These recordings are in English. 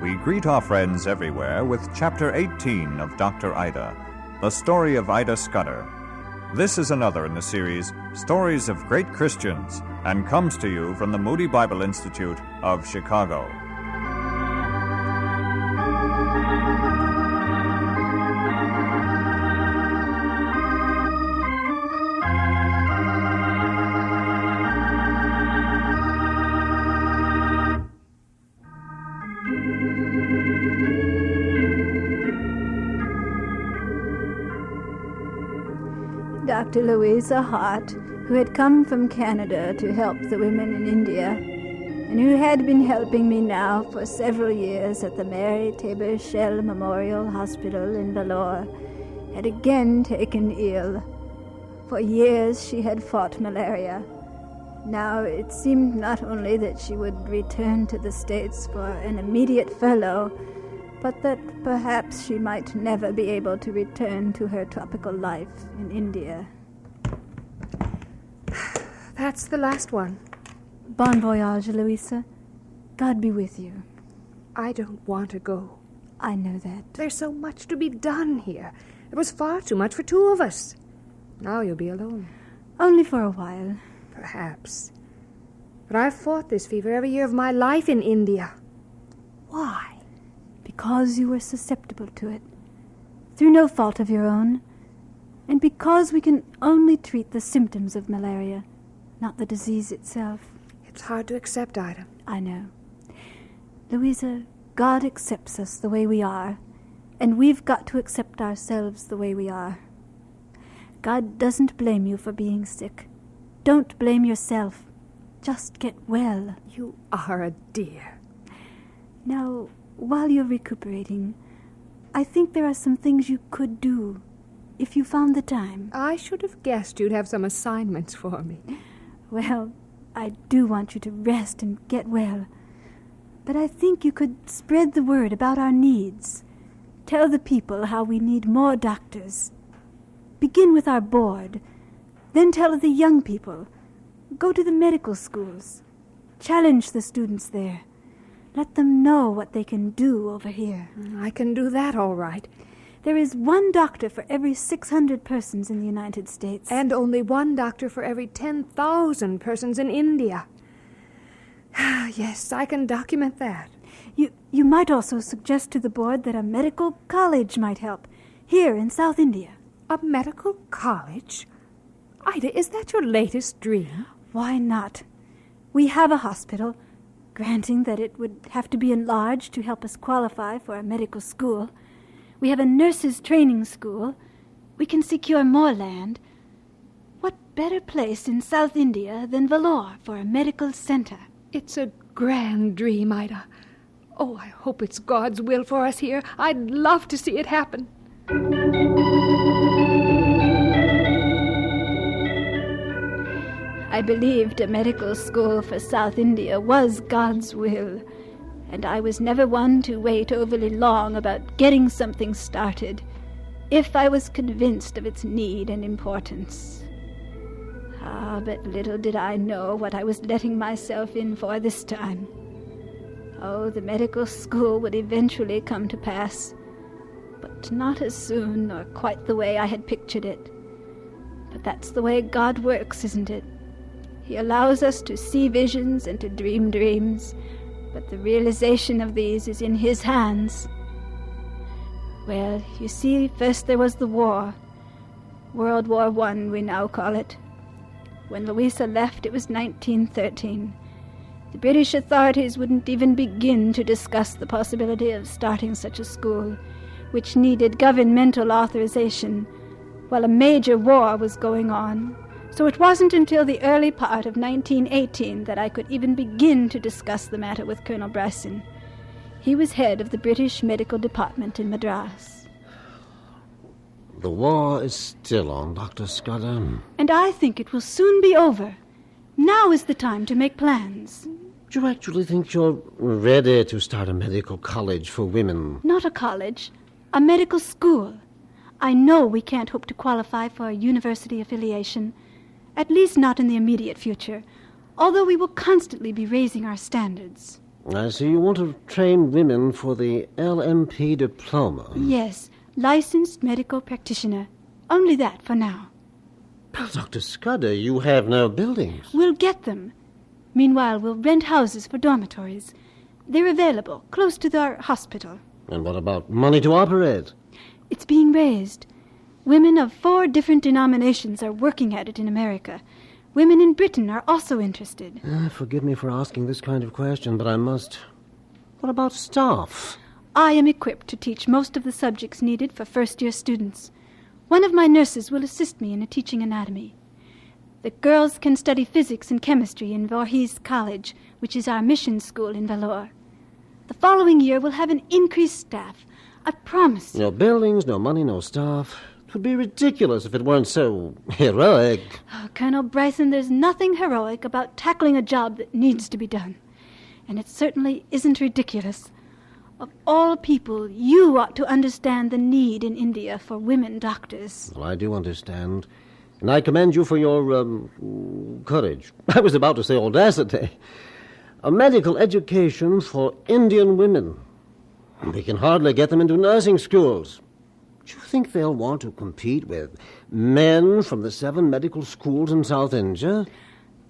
We greet our friends everywhere with Chapter 18 of Dr. Ida, the story of Ida Scudder. This is another in the series, Stories of Great Christians, and comes to you from the Moody Bible Institute of Chicago. Dr. Louisa Hart, who had come from Canada to help the women in India, and who had been helping me now for several years at the Mary Tabor Shell Memorial Hospital in Vellore, had again taken ill. For years she had fought malaria. Now it seemed not only that she would return to the States for an immediate furlough, but that perhaps she might never be able to return to her tropical life in India. That's the last one. Bon voyage, Louisa. God be with you. I don't want to go. I know that. There's so much to be done here. It was far too much for two of us. Now you'll be alone. Only for a while. Perhaps. But I've fought this fever every year of my life in India. Why? Because you were susceptible to it, through no fault of your own, and because we can only treat the symptoms of malaria, not the disease itself. It's hard to accept, Ida. I know. Louisa, God accepts us the way we are, and we've got to accept ourselves the way we are. God doesn't blame you for being sick. Don't blame yourself. Just get well. You are a dear. Now, while you're recuperating, I think there are some things you could do, if you found the time. I should have guessed you'd have some assignments for me. Well, I do want you to rest and get well. But I think you could spread the word about our needs. Tell the people how we need more doctors. Begin with our board. Then tell the young people. Go to the medical schools. Challenge the students there. Let them know what they can do over here. I can do that all right. There is one doctor for every 600 persons in the United States. And only one doctor for every 10,000 persons in India. Yes, I can document that. You might also suggest to the board that a medical college might help, here in South India. A medical college? Ida, is that your latest dream? Why not? We have a hospital, granting that it would have to be enlarged to help us qualify for a medical school. We have a nurses' training school. We can secure more land. What better place in South India than Vellore for a medical center? It's a grand dream, Ida. Oh, I hope it's God's will for us here. I'd love to see it happen. I believed a medical school for South India was God's will, and I was never one to wait overly long about getting something started, if I was convinced of its need and importance. But little did I know what I was letting myself in for this time. Oh, the medical school would eventually come to pass, but not as soon nor quite the way I had pictured it. But that's the way God works, isn't it? He allows us to see visions and to dream dreams, but the realization of these is in His hands. Well, you see, first there was the war. World War I, we now call it. When Louisa left, it was 1913. The British authorities wouldn't even begin to discuss the possibility of starting such a school, which needed governmental authorization, while a major war was going on. So it wasn't until the early part of 1918 that I could even begin to discuss the matter with Colonel Bryson. He was head of the British Medical Department in Madras. The war is still on, Dr. Scudder. And I think it will soon be over. Now is the time to make plans. Do you actually think you're ready to start a medical college for women? Not a college, a medical school. I know we can't hope to qualify for a university affiliation, at least not in the immediate future, although we will constantly be raising our standards. I see you want to train women for the LMP diploma. Yes, licensed medical practitioner. Only that for now. But, Dr. Scudder, you have no buildings. We'll get them. Meanwhile, we'll rent houses for dormitories. They're available, close to our hospital. And what about money to operate? It's being raised. Women of 4 different denominations are working at it in America. Women in Britain are also interested. Forgive me for asking this kind of question, but I must. What about staff? I am equipped to teach most of the subjects needed for first-year students. One of my nurses will assist me in teaching anatomy. The girls can study physics and chemistry in Voorhees College, which is our mission school in Vellore. The following year we'll have an increased staff. I promise you. No buildings, no money, no staff. It would be ridiculous if it weren't so heroic. Oh, Colonel Bryson, there's nothing heroic about tackling a job that needs to be done. And it certainly isn't ridiculous. Of all people, you ought to understand the need in India for women doctors. Well, I do understand. And I commend you for your, courage. I was about to say audacity. A medical education for Indian women. We can hardly get them into nursing schools. Do you think they'll want to compete with men from the 7 medical schools in South India?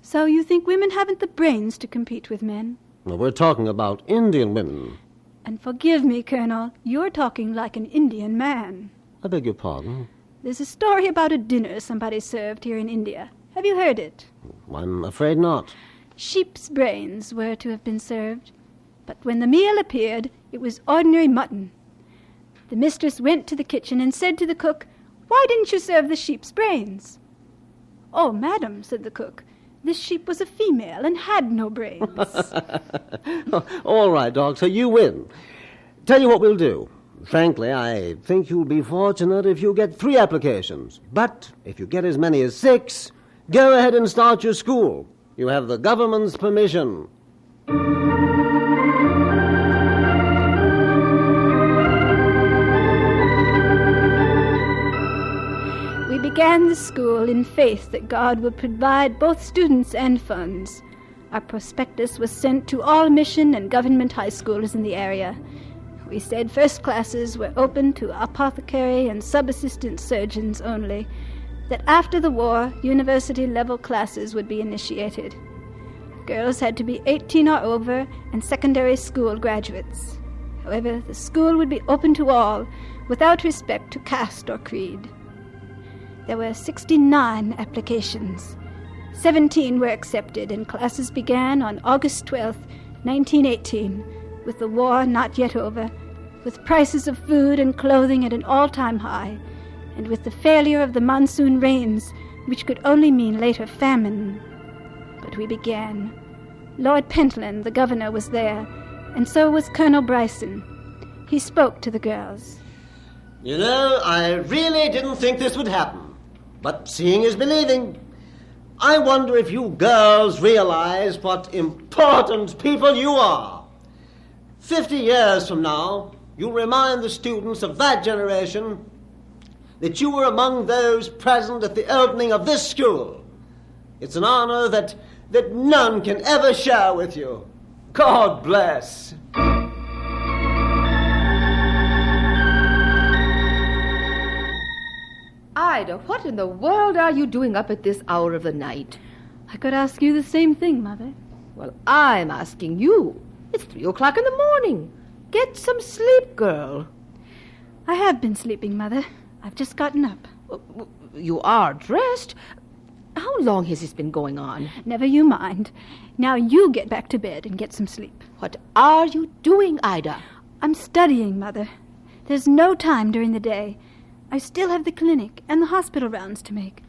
So you think women haven't the brains to compete with men? Well, we're talking about Indian women. And forgive me, Colonel, you're talking like an Indian man. I beg your pardon? There's a story about a dinner somebody served here in India. Have you heard it? I'm afraid not. Sheep's brains were to have been served, but when the meal appeared, it was ordinary mutton. The mistress went to the kitchen and said to the cook, "Why didn't you serve the sheep's brains?" "Oh, madam," said the cook, "this sheep was a female and had no brains." All right, Doctor, you win. Tell you what we'll do. Frankly, I think you'll be fortunate if you get 3 applications. But if you get as many as 6, go ahead and start your school. You have the government's permission. We began the school in faith that God would provide both students and funds. Our prospectus was sent to all mission and government high schools in the area. We said first classes were open to apothecary and sub-assistant surgeons only, that after the war, university-level classes would be initiated. Girls had to be 18 or over and secondary school graduates. However, the school would be open to all, without respect to caste or creed. There were 69 applications. 17 were accepted, and classes began on August 12, 1918, with the war not yet over, with prices of food and clothing at an all-time high, and with the failure of the monsoon rains, which could only mean later famine. But we began. Lord Pentland, the governor, was there, and so was Colonel Bryson. He spoke to the girls. You know, I really didn't think this would happen. But seeing is believing. I wonder if you girls realize what important people you are. 50 years from now, you'll remind the students of that generation that you were among those present at the opening of this school. It's an honor that none can ever share with you. God bless. Ida, what in the world are you doing up at this hour of the night? I could ask you the same thing, Mother. Well, I'm asking you. It's 3 o'clock in the morning. Get some sleep, girl. I have been sleeping, Mother. I've just gotten up. You are dressed? How long has this been going on? Never you mind. Now you get back to bed and get some sleep. What are you doing, Ida? I'm studying, Mother. There's no time during the day. I still have the clinic and the hospital rounds to make.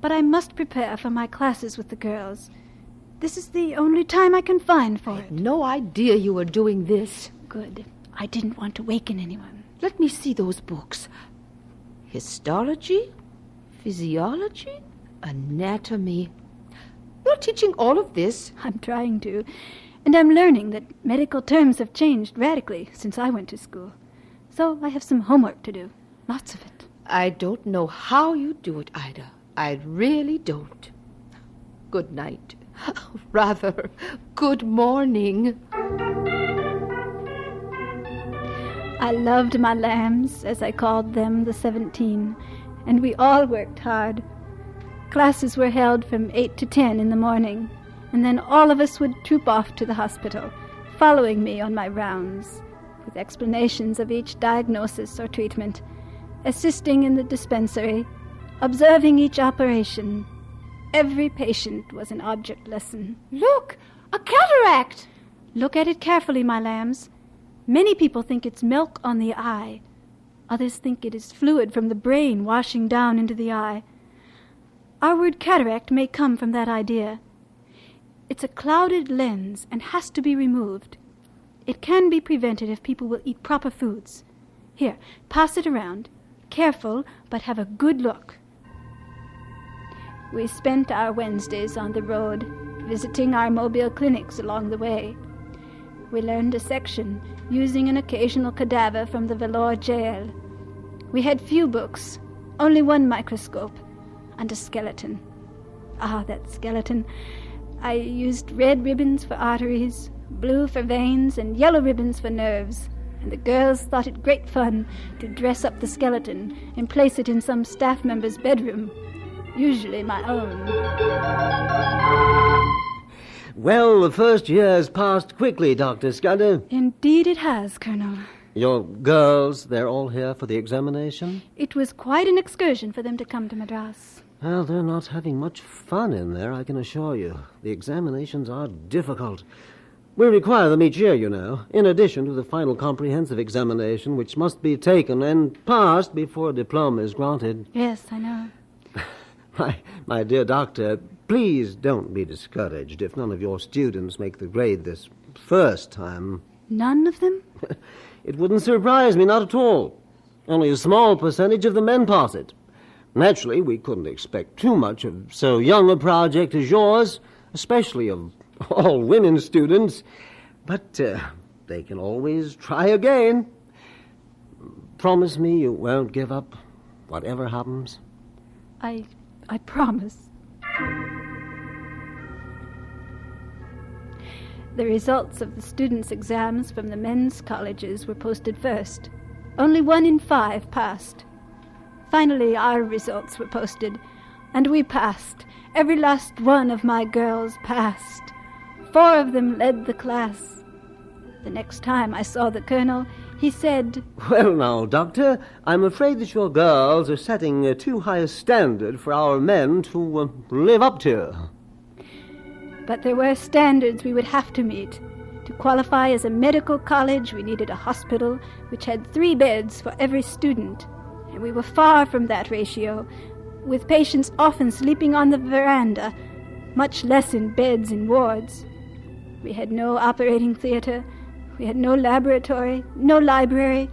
But I must prepare for my classes with the girls. This is the only time I can find for it. No idea you were doing this. Good. I didn't want to waken anyone. Let me see those books. Histology, physiology, anatomy. You're teaching all of this? I'm trying to. And I'm learning that medical terms have changed radically since I went to school. So I have some homework to do. Lots of it. I don't know how you do it, Ida. I really don't. Good night. Rather, good morning. I loved my lambs, as I called them, the 17, and we all worked hard. Classes were held from 8 to 10 in the morning, and then all of us would troop off to the hospital, following me on my rounds, with explanations of each diagnosis or treatment, assisting in the dispensary, observing each operation. Every patient was an object lesson. Look, a cataract! Look at it carefully, my lambs. Many people think it's milk on the eye. Others think it is fluid from the brain washing down into the eye. Our word cataract may come from that idea. It's a clouded lens and has to be removed. It can be prevented if people will eat proper foods. Here, pass it around. Careful, but have a good look. We spent our Wednesdays on the road, visiting our mobile clinics along the way. We learned a section, using an occasional cadaver from the Vellore jail. We had few books, only one microscope, and a skeleton. Ah, that skeleton. I used red ribbons for arteries, blue for veins, and yellow ribbons for nerves, and the girls thought it great fun to dress up the skeleton and place it in some staff member's bedroom, usually my own. Well, the first year's passed quickly, Dr. Scudder. Indeed it has, Colonel. Your girls, they're all here for the examination? It was quite an excursion for them to come to Madras. Well, they're not having much fun in there, I can assure you. The examinations are difficult. We require them each year, you know, in addition to the final comprehensive examination, which must be taken and passed before a diploma is granted. Yes, I know. My dear doctor, please don't be discouraged if none of your students make the grade this first time. None of them? It wouldn't surprise me, not at all. Only a small percentage of the men pass it. Naturally, we couldn't expect too much of so young a project as yours, especially of all women students. But they can always try again. Promise me you won't give up, whatever happens. I promise. The results of the students' exams from the men's colleges were posted first. Only 1 in 5 passed. Finally, our results were posted, and we passed. Every last one of my girls passed. 4 of them led the class. The next time I saw the colonel, he said, Well now, Doctor, I'm afraid that your girls are setting too high a standard for our men to live up to. But there were standards we would have to meet. To qualify as a medical college, we needed a hospital which had 3 beds for every student, and we were far from that ratio, with patients often sleeping on the veranda, much less in beds in wards. We had no operating theater. We had no laboratory, no library.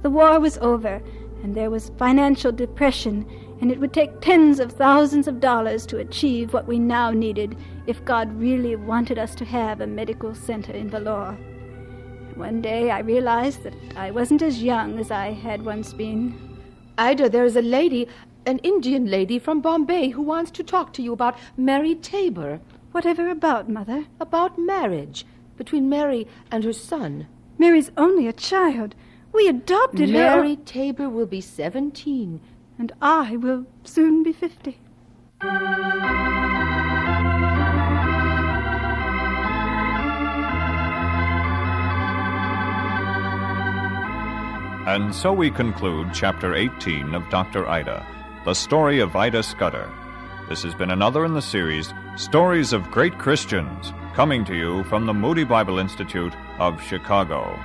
The war was over, and there was financial depression, and it would take tens of thousands of dollars to achieve what we now needed if God really wanted us to have a medical center in Vellore. One day I realized that I wasn't as young as I had once been. Ida, there is a lady, an Indian lady from Bombay, who wants to talk to you about Mary Tabor. Whatever about, Mother? About marriage between Mary and her son. Mary's only a child. We adopted her. Mary Tabor will be 17. And I will soon be 50. And so we conclude Chapter 18 of Dr. Ida, the story of Ida Scudder. This has been another in the series, Stories of Great Christians, coming to you from the Moody Bible Institute of Chicago.